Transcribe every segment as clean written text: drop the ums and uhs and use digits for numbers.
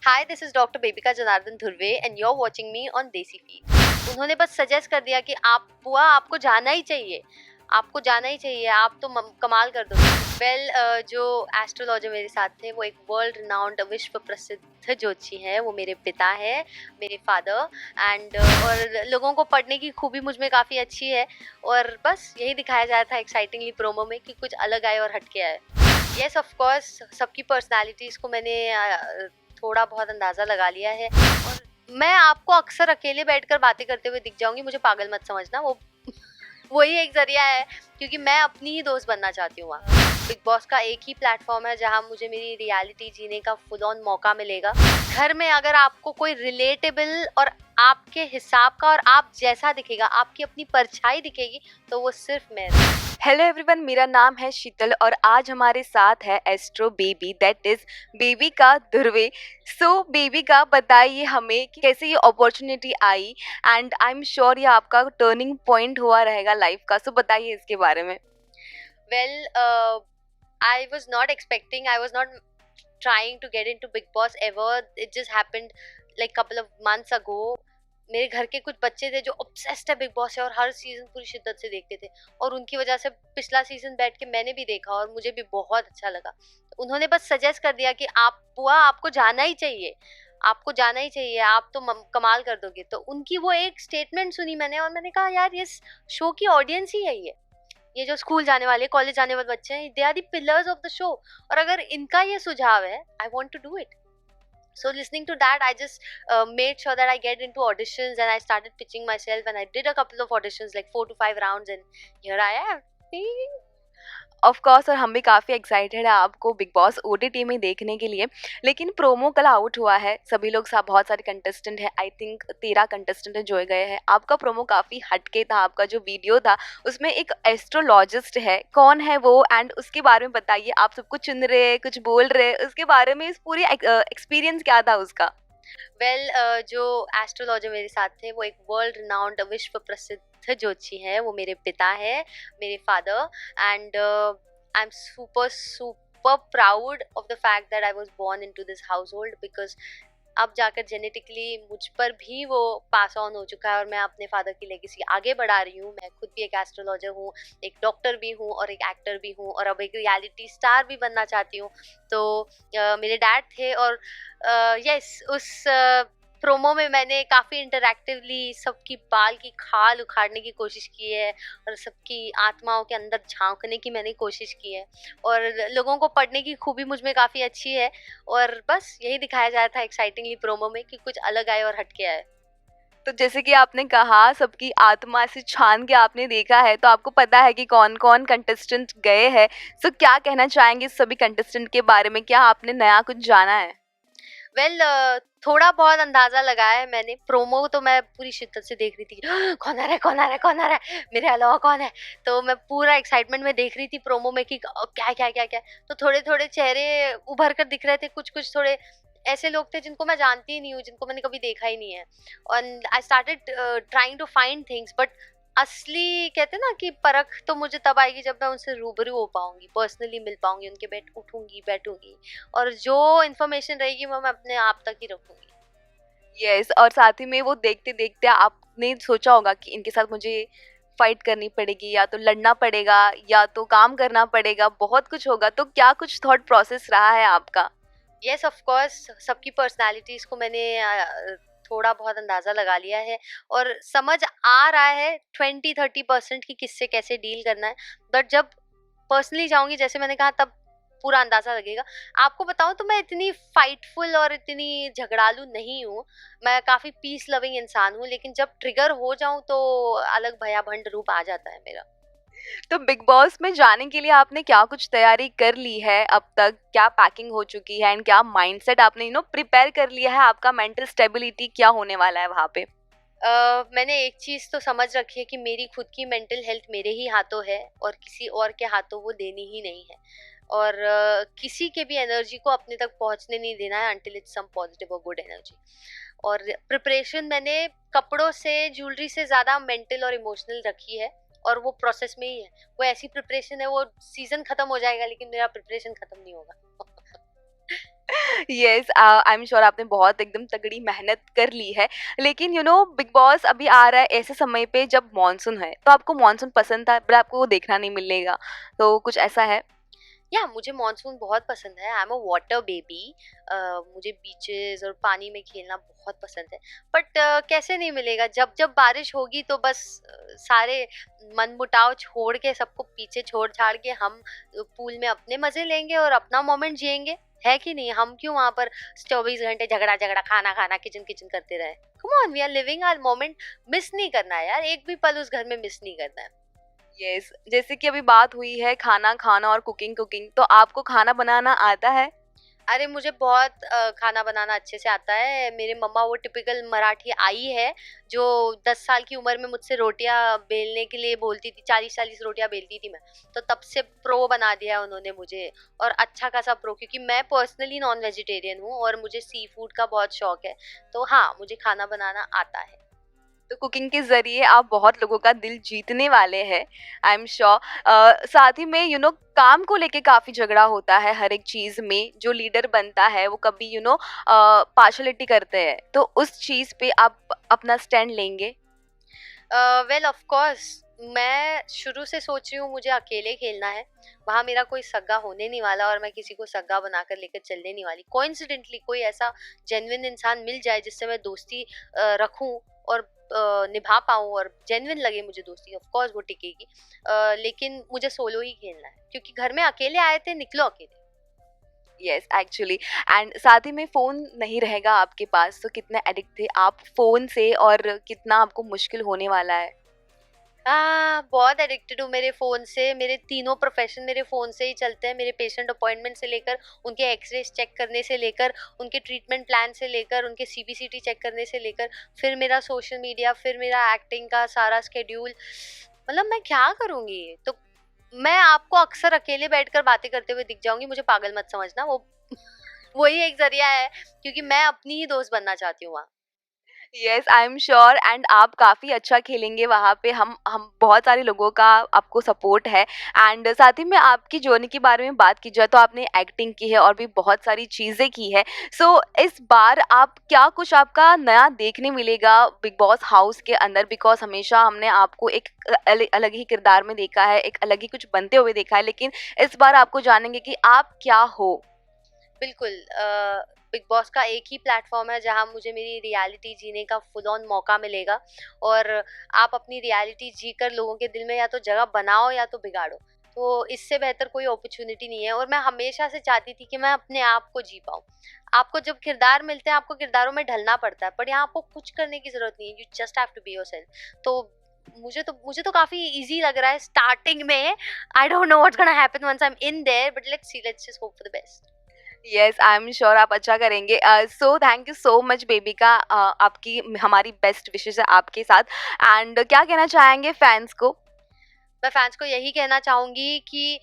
Hi, this is doctor Bebika Janardhan Dhurve and you are watching me on Desi feed. उन्होंने बस suggest कर दिया कि आप बुआ आपको जाना ही चाहिए, आपको जाना ही चाहिए, आप तो कमाल कर दोगे। जो एस्ट्रोलॉजर मेरे साथ थे वो एक वर्ल्ड रिनाउंड विश्व प्रसिद्ध ज्योतिषी हैं, वो मेरे पिता है, मेरे फादर एंड और लोगों को पढ़ने की खूबी मुझ में काफ़ी अच्छी है। और बस यही दिखाया जा रहा था एक्साइटिंगली प्रोमो में कि कुछ अलग आए और हटके आए। येस, ऑफ कोर्स सबकी पर्सनालिटीज़ को मैंने थोड़ा बहुत अंदाज़ा लगा लिया है और मैं आपको अक्सर अकेले बैठकर बातें करते हुए दिख जाऊंगी, मुझे पागल मत समझना। वो वही एक जरिया है क्योंकि मैं अपनी ही दोस्त बनना चाहती हूँ। वहाँ बिग बॉस का एक ही प्लेटफॉर्म है जहाँ मुझे मेरी रियलिटी जीने का फुल ऑन मौका मिलेगा। घर में अगर आपको कोई रिलेटेबल और आपके हिसाब का और आप जैसा दिखेगा, आपकी अपनी परछाई दिखेगी, तो वो सिर्फ मैं। हेलो एवरीवन, मेरा नाम है शीतल और आज हमारे साथ है astro baby, that is Bebika Dhurve. So Bebika, बताइए हमें कि कैसे ये अपॉर्चुनिटी आई एंड आई एम श्योर ये आपका टर्निंग पॉइंट हुआ रहेगा लाइफ का। सो बताइए इसके बारे में। Well, I was not expecting, I was not trying to get into Big Boss ever. It just happened like couple of months ago. मेरे घर के कुछ बच्चे थे जो ऑब्सेस्ड है बिग बॉस से और हर सीजन पूरी शिद्दत से देखते थे और उनकी वजह से पिछला सीजन बैठ के मैंने भी देखा और मुझे भी बहुत अच्छा लगा। तो उन्होंने बस सजेस्ट कर दिया कि आप बुआ आपको जाना ही चाहिए, आपको जाना ही चाहिए, आप तो कमाल कर दोगे। तो उनकी वो एक स्टेटमेंट सुनी मैंने और मैंने कहा यार, ये शो की ऑडियंस ही है ये जो स्कूल जाने वाले, कॉलेज जाने वाले बच्चे हैं, they are the pillars of the show. और अगर इनका ये सुझाव है, I want to do it. So listening to that, I just made sure that I get into auditions and I started pitching myself and I did a couple of auditions, like 4 to 5 rounds, and here I am. Of course, और हम भी काफ़ी excited है आपको big boss OTT में देखने के लिए। लेकिन प्रोमो कल आउट हुआ है, सभी लोग बहुत सारे कंटेस्टेंट हैं, आई थिंक 13 कंटेस्टेंट जो गए हैं। आपका प्रोमो काफ़ी हटके था, आपका जो वीडियो था उसमें एक एस्ट्रोलॉजिस्ट है, कौन है वो एंड उसके बारे में बताइए। आप सब कुछ चुन रहे, कुछ बोल रहे, उसके बारे में इस पूरी एक्सपीरियंस क्या था उसका? जो एस्ट्रोलॉजर मेरे साथ थे वो एक वर्ल्ड रिनाउंड विश्व प्रसिद्ध ज्योतिषी हैं, वो मेरे पिता है, मेरे father and I am super super proud of the fact that I was born into this household, because अब जाकर जेनेटिकली मुझ पर भी वो पास ऑन हो चुका है और मैं अपने फादर की लेगेसी आगे बढ़ा रही हूँ। मैं खुद भी एक एस्ट्रोलॉजर हूँ, एक डॉक्टर भी हूँ और एक एक्टर भी हूँ और अब एक रियलिटी स्टार भी बनना चाहती हूँ। तो मेरे डैड थे और यस, उस प्रोमो में मैंने काफ़ी इंटरैक्टिवली सबकी बाल की खाल उखाड़ने की कोशिश की है और सबकी आत्माओं के अंदर झांकने की मैंने कोशिश की है और लोगों को पढ़ने की खूबी मुझ में काफ़ी अच्छी है। और बस यही दिखाया जा रहा था एक्साइटिंगली प्रोमो में कि कुछ अलग आए और हटके आए। तो जैसे कि आपने कहा सबकी आत्मा से छान के आपने देखा है, तो आपको पता है कि कौन कौन कंटेस्टेंट गए हैं। सो क्या कहना चाहेंगे सभी कंटेस्टेंट के बारे में? क्या आपने नया कुछ जाना है? थोड़ा बहुत अंदाजा लगाया है मैंने। प्रोमो तो मैं पूरी शिद्दत से देख रही थी, कौन आ रहा है, कौन आ रहा है, कौन आ रहा है, मेरे अलावा कौन है। तो मैं पूरा एक्साइटमेंट में देख रही थी प्रोमो में कि क्या क्या क्या क्या। तो थोड़े थोड़े चेहरे उभर कर दिख रहे थे, कुछ कुछ थोड़े ऐसे लोग थे जिनको मैं जानती ही नहीं हूँ, जिनको मैंने कभी देखा ही नहीं है। और I started trying to find things, but असली कहते ना कि परख तो मुझे तब आएगी जब मैं उनसे रूबरू हो पाऊंगी, पर्सनली मिल पाऊंगी, उनके उठूंगी बैठूंगी और जो इन्फॉर्मेशन रहेगी वो मैं अपने आप तक ही रखूंगी। यस, और साथ ही में वो देखते देखते आपने सोचा होगा कि इनके साथ मुझे फाइट करनी पड़ेगी, या तो लड़ना पड़ेगा, या तो काम करना पड़ेगा, बहुत कुछ होगा। तो क्या कुछ थॉट प्रोसेस रहा है आपका? येस, ऑफ कोर्स सबकी पर्सनालिटीज को मैंने थोड़ा बहुत अंदाजा लगा लिया है और समझ आ रहा है 20-30% की किससे कैसे डील करना है। बट जब पर्सनली जाऊंगी, जैसे मैंने कहा, तब पूरा अंदाजा लगेगा। आपको बताऊं तो मैं इतनी फाइटफुल और इतनी झगड़ालू नहीं हूँ, मैं काफी पीस लविंग इंसान हूँ, लेकिन जब ट्रिगर हो जाऊं तो अलग भयाभंड रूप आ जाता है मेरा। तो बिग बॉस में जाने के लिए आपने क्या कुछ तैयारी कर ली है अब तक? क्या पैकिंग हो चुकी है एंड क्या माइंडसेट आपने प्रिपेयर कर लिया है? आपका मेंटल स्टेबिलिटी क्या होने वाला है वहाँ पे? मैंने एक चीज़ तो समझ रखी है कि मेरी खुद की मेंटल हेल्थ मेरे ही हाथों है और किसी और के हाथों वो देनी ही नहीं है। और किसी के भी एनर्जी को अपने तक पहुंचने नहीं देना है अंटिल इट्स सम पॉजिटिव और गुड एनर्जी। और प्रिपरेशन मैंने कपड़ों से, ज्वेलरी से ज़्यादा मेंटल और इमोशनल रखी है और वो प्रोसेस में ही है। वो ऐसी प्रिपरेशन है, वो सीजन खत्म हो जाएगा लेकिन मेरा प्रिपरेशन खत्म नहीं होगा। यस, आई एम श्योर आपने बहुत एकदम तगड़ी मेहनत कर ली है। लेकिन बिग बॉस अभी आ रहा है ऐसे समय पे जब मॉनसून है, तो आपको मॉनसून पसंद था, पर आपको वो देखना नहीं मिलेगा, तो कुछ ऐसा है? या मुझे मॉनसून बहुत पसंद है। I am a water baby. मुझे बीचेस और पानी में खेलना बहुत पसंद है। बट कैसे नहीं मिलेगा, जब जब बारिश होगी तो बस सारे मनमुटाव छोड़ के, सबको पीछे छोड़ छाड़ के हम पूल में अपने मजे लेंगे और अपना मोमेंट जिएंगे। है कि नहीं? हम क्यों वहां पर 24 घंटे झगड़ा झगड़ा, खाना खाना, किचन किचन करते रहे? Come on, we are living our moment. Miss नहीं करना है यार, एक भी पल उस घर में मिस नहीं करना है। यस, जैसे कि अभी बात हुई है खाना खाना और कुकिंग कुकिंग, तो आपको खाना बनाना आता है? अरे मुझे बहुत खाना बनाना अच्छे से आता है। मेरे मम्मा वो टिपिकल मराठी आई है जो 10 साल की उम्र में मुझसे रोटियां बेलने के लिए बोलती थी। 40-40 रोटियां बेलती थी मैं। तो तब से प्रो बना दिया है उन्होंने मुझे। और अच्छा खासा प्रो, क्योंकि मैं पर्सनली नॉन वेजिटेरियन हूँ और मुझे सी फूड का बहुत शौक है। तो हाँ, मुझे खाना बनाना आता है। तो कुकिंग के ज़रिए आप बहुत लोगों का दिल जीतने वाले हैं, आई एम श्योर। साथ ही में काम को लेके काफ़ी झगड़ा होता है हर एक चीज़ में, जो लीडर बनता है वो कभी पार्शलिटी करते हैं, तो उस चीज़ पे आप अपना स्टैंड लेंगे? वेल ऑफ कोर्स, मैं शुरू से सोच रही हूँ मुझे अकेले खेलना है। वहाँ मेरा कोई सगा होने नहीं वाला और मैं किसी को सगा बनाकर लेकर चलने नहीं वाली। कोइंसिडेंटली कोई ऐसा जेन्युइन इंसान मिल जाए जिससे मैं दोस्ती रखूं और निभा पाऊं और जेन्युइन लगे मुझे दोस्ती, ऑफ कोर्स वो टिकेगी। लेकिन मुझे सोलो ही खेलना है, क्योंकि घर में अकेले आए थे, निकलो अकेले। Yes, actually. एंड साथ ही में फ़ोन नहीं रहेगा आपके पास, तो कितने एडिक्ट थे आप फ़ोन से और कितना आपको मुश्किल होने वाला है? बहुत एडिक्टेड हूँ मेरे फ़ोन से। मेरे तीनों प्रोफ़ेशन मेरे फ़ोन से ही चलते हैं। मेरे पेशेंट अपॉइंटमेंट से लेकर, उनके एक्स-रेज़ चेक करने से लेकर, उनके ट्रीटमेंट प्लान से लेकर, उनके सीबीसीटी चेक करने से लेकर, फिर मेरा सोशल मीडिया, फिर मेरा एक्टिंग का सारा शेड्यूल। मतलब मैं क्या करूँगी? तो मैं आपको अक्सर अकेले बैठकर बातें करते हुए दिख जाऊँगी, मुझे पागल मत समझना। वो वही एक ज़रिया है, क्योंकि मैं अपनी ही दोस्त बनना चाहती हूँ वहाँ। Yes, I am sure. And आप काफ़ी अच्छा खेलेंगे वहाँ पे, हम बहुत सारे लोगों का आपको सपोर्ट है। एंड साथ ही में आपकी जर्नी के बारे में बात की जाए, तो आपने एक्टिंग की है और भी बहुत सारी चीज़ें की है। सो इस बार आप क्या कुछ आपका नया देखने मिलेगा बिग बॉस हाउस के अंदर? बिकॉज़ हमेशा हमने आपको एक अलग ही किरदार में देखा है, एक अलग ही कुछ बनते हुए देखा है, लेकिन इस बार आपको जानेंगे कि आप क्या हो? बिल्कुल। बिग बॉस का एक ही प्लेटफॉर्म है जहां मुझे मेरी रियलिटी जीने का फुल ऑन मौका मिलेगा। और आप अपनी रियलिटी जीकर लोगों के दिल में या तो जगह बनाओ या तो बिगाड़ो। तो इससे बेहतर कोई अपॉर्चुनिटी नहीं है, और मैं हमेशा से चाहती थी कि मैं अपने आप को जी पाऊँ। आपको जब किरदार मिलते हैं, आपको किरदारों में ढलना पड़ता है, पर यहाँ आपको कुछ करने की जरूरत नहीं है। You just have to be yourself. तो मुझे तो काफी इजी लग रहा है स्टार्टिंग में। I don't know what's gonna happen once I am in there, but let's see, let's just hope for the best. Yes, I am sure आप अच्छा करेंगे। So thank you so much Bebika, आपकी हमारी best wishes है आपके साथ। And क्या कहना चाहेंगे फैंस को? मैं फैंस को यही कहना चाहूंगी कि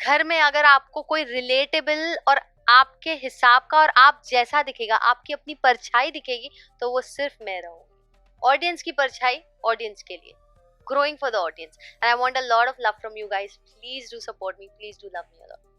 घर में अगर आपको कोई रिलेटेबल और आपके हिसाब का और आप जैसा दिखेगा, आपकी अपनी परछाई दिखेगी, तो वो सिर्फ मैं रहूंगी। ऑडियंस की परछाई ऑडियंस के लिए, growing for the audience, and I want a lot of love from you guys. Please do support me, please do love me a lot.